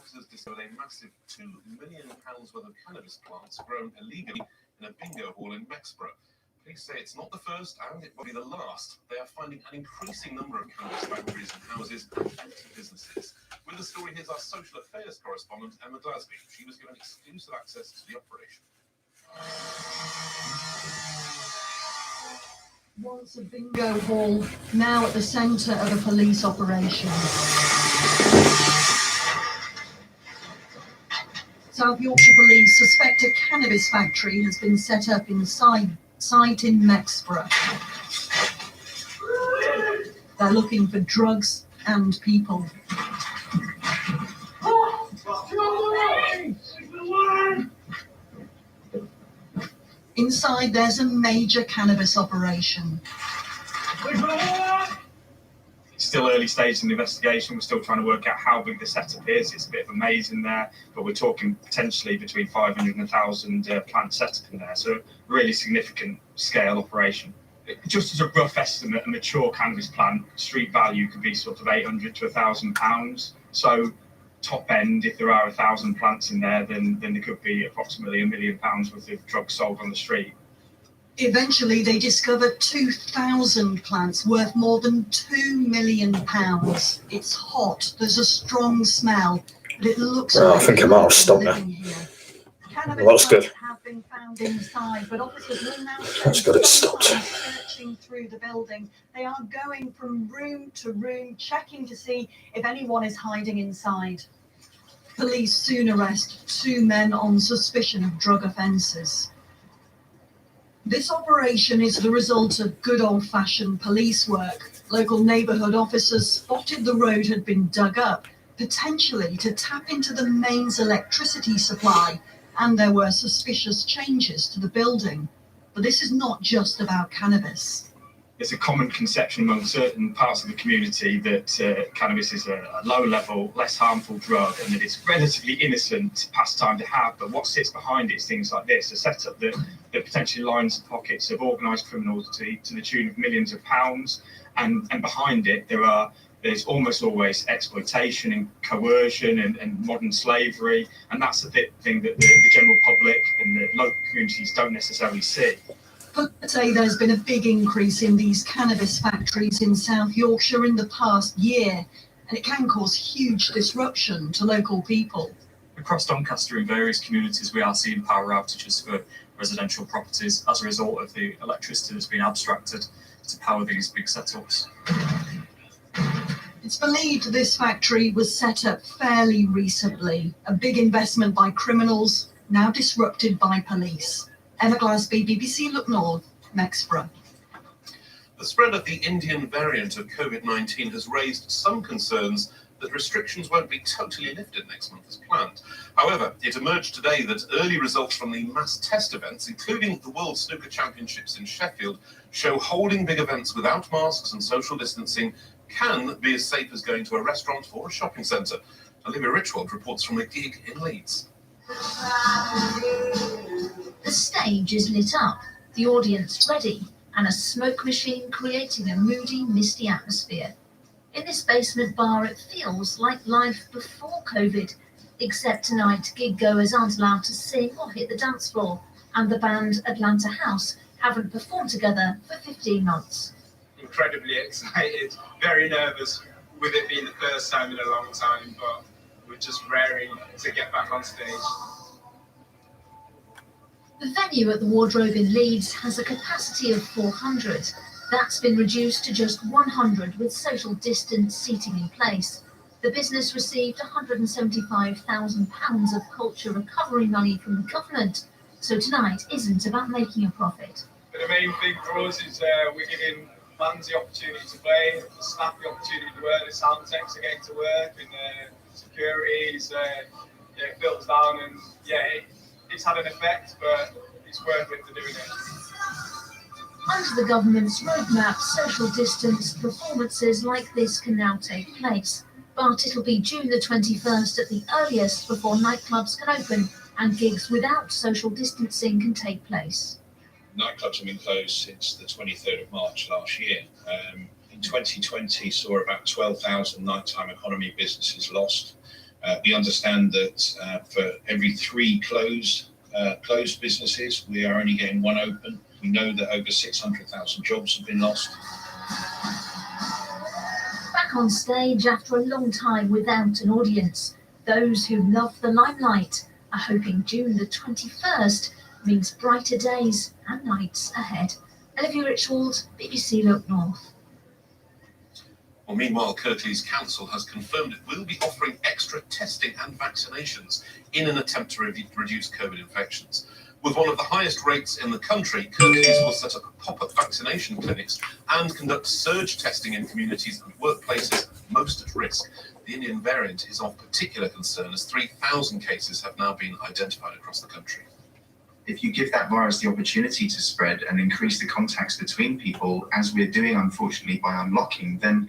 officers discovered a massive £2 million worth of cannabis plants grown illegally in a bingo hall in Mexborough. Police say it's not the first and it won't be the last. They are finding an increasing number of cannabis factories and houses and empty businesses. With the story, here's our social affairs correspondent, Emma Glasby. She was given exclusive access to the operation. Once a bingo hall, now at the centre of a police operation. South Yorkshire Police suspect a cannabis factory has been set up inside site in Mexborough. They're looking for drugs and people. Inside, there's a major cannabis operation. It's still early stages in the investigation. We're still trying to work out how big the setup is. It's a bit of a maze in there, but we're talking potentially between 500 and 1,000 plant setup in there. So really significant scale operation. Just as a rough estimate, a mature cannabis plant street value could be sort of 800 to 1,000 pounds. So top end, if there are 1,000 plants in there, then there could be approximately £1 million worth of drugs sold on the street. Eventually, they discovered 2,000 plants worth more than £2 million. It's hot, there's a strong smell, but it looks like I think I might have stopped now. Well, that's good. Have been found inside, but officers will now That's good, it's stopped. Searching through the building. They are going from room to room, checking to see if anyone is hiding inside. Police soon arrest 2 men on suspicion of drug offences. This operation is the result of good old-fashioned police work. Local neighbourhood officers spotted the road had been dug up, potentially to tap into the mains electricity supply, and there were suspicious changes to the building. But this is not just about cannabis. It's a common conception among certain parts of the community that cannabis is a low-level, less harmful drug and that it's relatively innocent pastime to have. But what sits behind it is things like this, a setup that potentially lines the pockets of organised criminals to the tune of millions of pounds. And behind it, there's almost always exploitation and coercion and modern slavery. And that's the thing that the general public and the local communities don't necessarily see. But say there's been a big increase in these cannabis factories in South Yorkshire in the past year, and it can cause huge disruption to local people. Across Doncaster, in various communities, we are seeing power outages for residential properties as a result of the electricity that's been abstracted to power these big setups. It's believed this factory was set up fairly recently, a big investment by criminals, now disrupted by police. Emma Glasby, BBC Look North, Mexborough. The spread of the Indian variant of COVID-19 has raised some concerns that restrictions won't be totally lifted next month as planned. However, it emerged today that early results from the mass test events, including the World Snooker Championships in Sheffield, show holding big events without masks and social distancing can be as safe as going to a restaurant or a shopping centre. Olivia Richwald reports from a gig in Leeds. The stage is lit up, the audience ready, and a smoke machine creating a moody, misty atmosphere. In this basement bar, it feels like life before COVID, except tonight gig goers aren't allowed to sing or hit the dance floor, and the band Atlanta House haven't performed together for 15 months. Incredibly excited, very nervous with it being the first time in a long time, but we're just raring to get back on stage. The venue at the Wardrobe in Leeds has a capacity of 400. That's been reduced to just 100 with social distance seating in place. The business received £175,000 of culture recovery money from the government, so tonight isn't about making a profit. But the main thing for us is we're giving fans the opportunity to play, the staff the opportunity to work, the sound techs are getting to work, and security is filters down, and it's had an effect, but it's worth it to doing it. Under the government's roadmap, social distance performances like this can now take place. But it'll be June the 21st at the earliest before nightclubs can open and gigs without social distancing can take place. Nightclubs have been closed since the 23rd of March last year. In 2020 saw about 12,000 nighttime economy businesses lost. We understand that for every 3 closed businesses, we are only getting 1 open. We know that over 600,000 jobs have been lost. Back on stage after a long time without an audience, those who love the limelight are hoping June the 21st means brighter days and nights ahead. Olivia Richwald, BBC Look North. Well, meanwhile, Kirklees Council has confirmed it will be offering extra testing and vaccinations in an attempt to reduce COVID infections. With one of the highest rates in the country, Kirklees will set up pop-up vaccination clinics and conduct surge testing in communities and workplaces most at risk. The Indian variant is of particular concern as 3,000 cases have now been identified across the country. If you give that virus the opportunity to spread and increase the contacts between people, as we're doing unfortunately by unlocking, then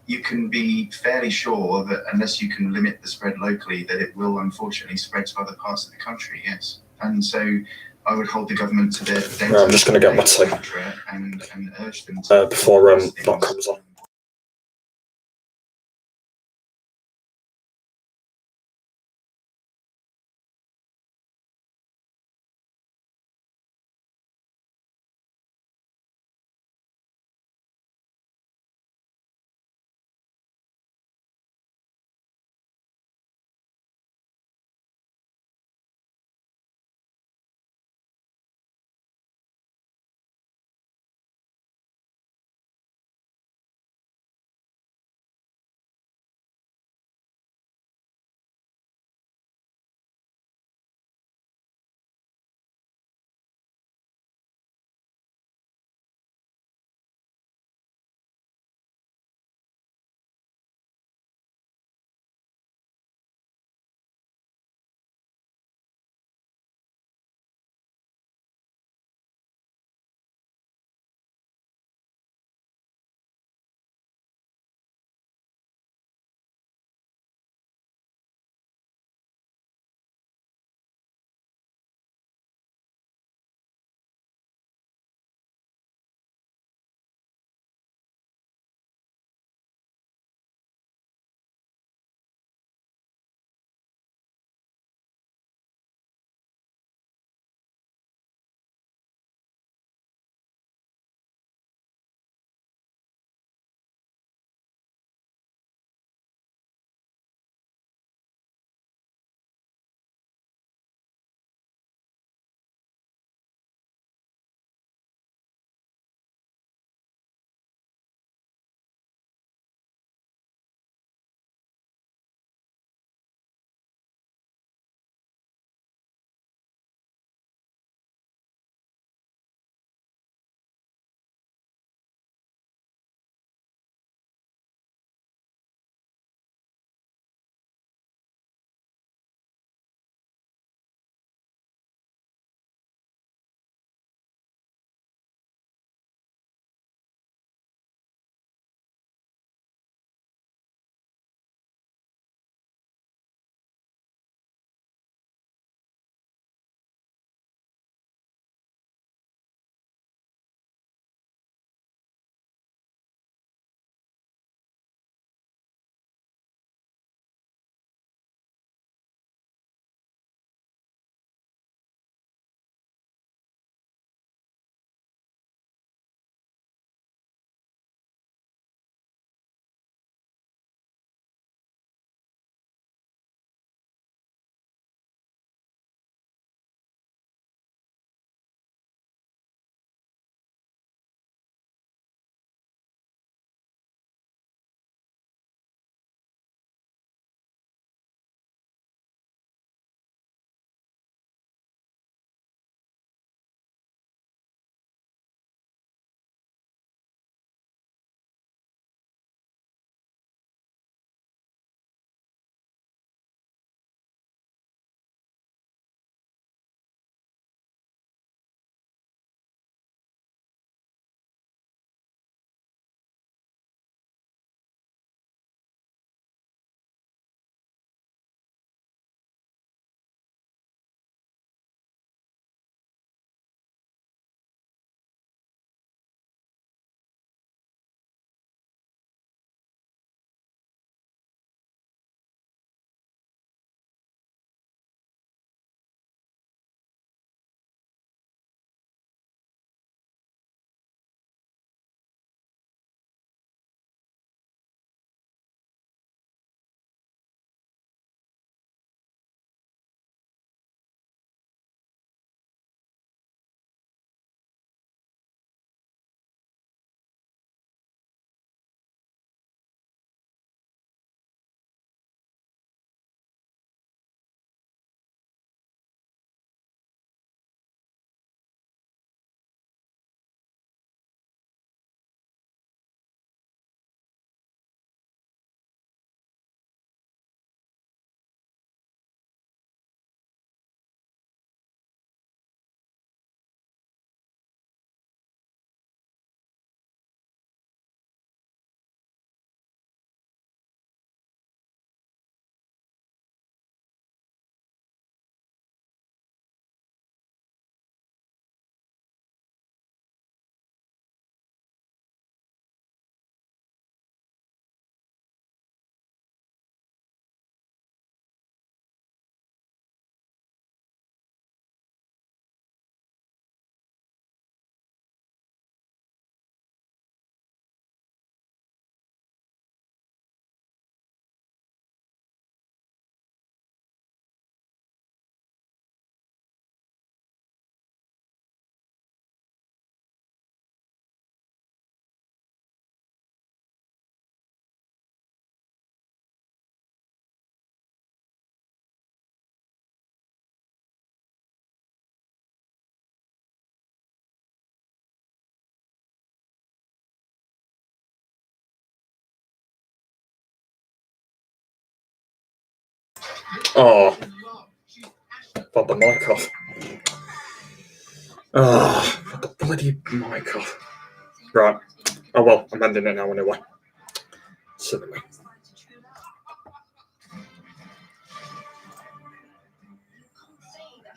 you can be fairly sure that unless you can limit the spread locally, that it will unfortunately spread to other parts of the country, yes. And so I would hold the government to their data. Right, I'm just going to get my tea and urge them to before that comes on. Oh, got the mic off. Oh, got the bloody mic off. Right. Oh well, I'm ending it now anyway. Silly me.